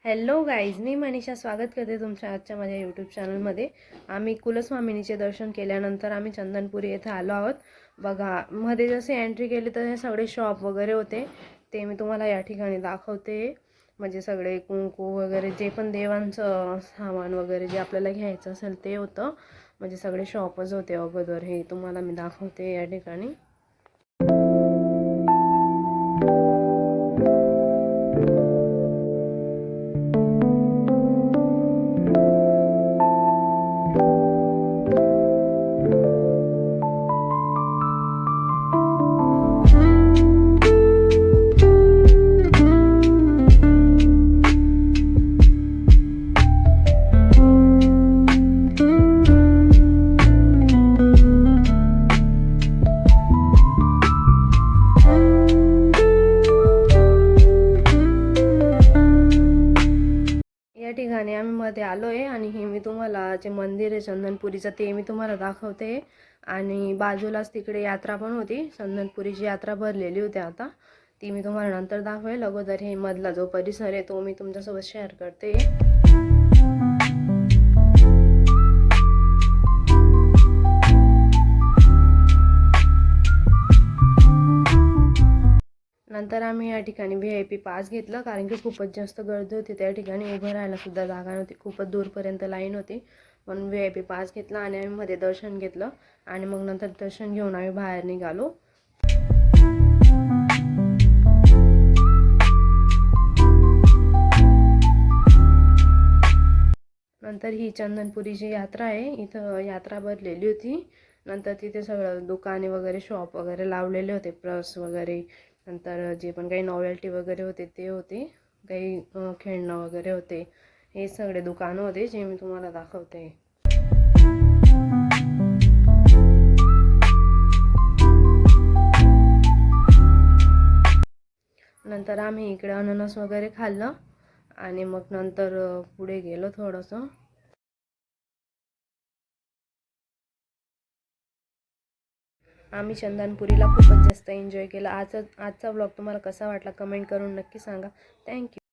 Hello guys, मी मनीषा स्वागत करते तुमच्या आजच्या माझ्या यूट्यूब चॅनलमध्ये। आम्ही कुलस्वामिनीचे दर्शन केल्यानंतर आम्ही चंदनपुरी येथे आलो आहोत। बघा, मध्ये जसे एंट्री केली तर हे सगळे शॉप वगैरे होते, ते मी तुम्हाला या ठिकाणी दाखवते। म्हणजे सगळे कुंकू वगैरे जे पण देवांचं सामान वगैरे जे आपल्याला घ्यायचं असेल ते होतं। म्हणजे सगळे शॉपच होते अगोदर, हे तुम्हाला मी दाखवते या ठिकाणी। या ठिकाणी आम्ही मध्ये आलोय आणि हे मी तुम्हाला जे मंदिर आहे चंदनपुरीचं ते मी तुम्हाला दाखवते। आणि बाजूलाच तिकडे यात्रा पण होती, चंदनपुरीची यात्रा भरलेली होती आता, ती मी तुम्हाला नंतर दाखवेल। अगोदर हे मधला जो परिसर आहे तो मी तुमच्यासोबत शेअर करते। नंतर आम्ही या ठिकाणी VIP पास घेतलं, कारण की खूपच जास्त गर्दी होती त्या ठिकाणी, उभं राहायला सुद्धा जागा नव्हती, खूपच दूरपर्यंत लाईन होती। म्हणून VIP पास घेतला आणि आम्ही मध्ये दर्शन घेतलं आणि मग नंतर दर्शन घेऊन आम्ही बाहेर निघालो। नंतर ही चंदनपुरीची यात्रा आहे, इथं यात्रा भरलेली होती। नंतर तिथे सगळं दुकाने वगैरे शॉप वगैरे लावलेले होते, पर्स वगैरे, नंतर जे पण काही नॉवेल्टी वगैरे होते ते होते, काही खेळणं वगैरे होते, हे सगळे दुकानं होते जे मी तुम्हाला दाखवते। नंतर आम्ही इकडे अननस वगैरे खाल्लं आणि मग नंतर पुढे गेलो थोडंसं। आम्ही चंदनपुरीला खूपच जास्त एन्जॉय केला। आजचा व्लॉग तुम्हाला कसा वाटला कमेंट करून नक्की सांगा। थँक्यू।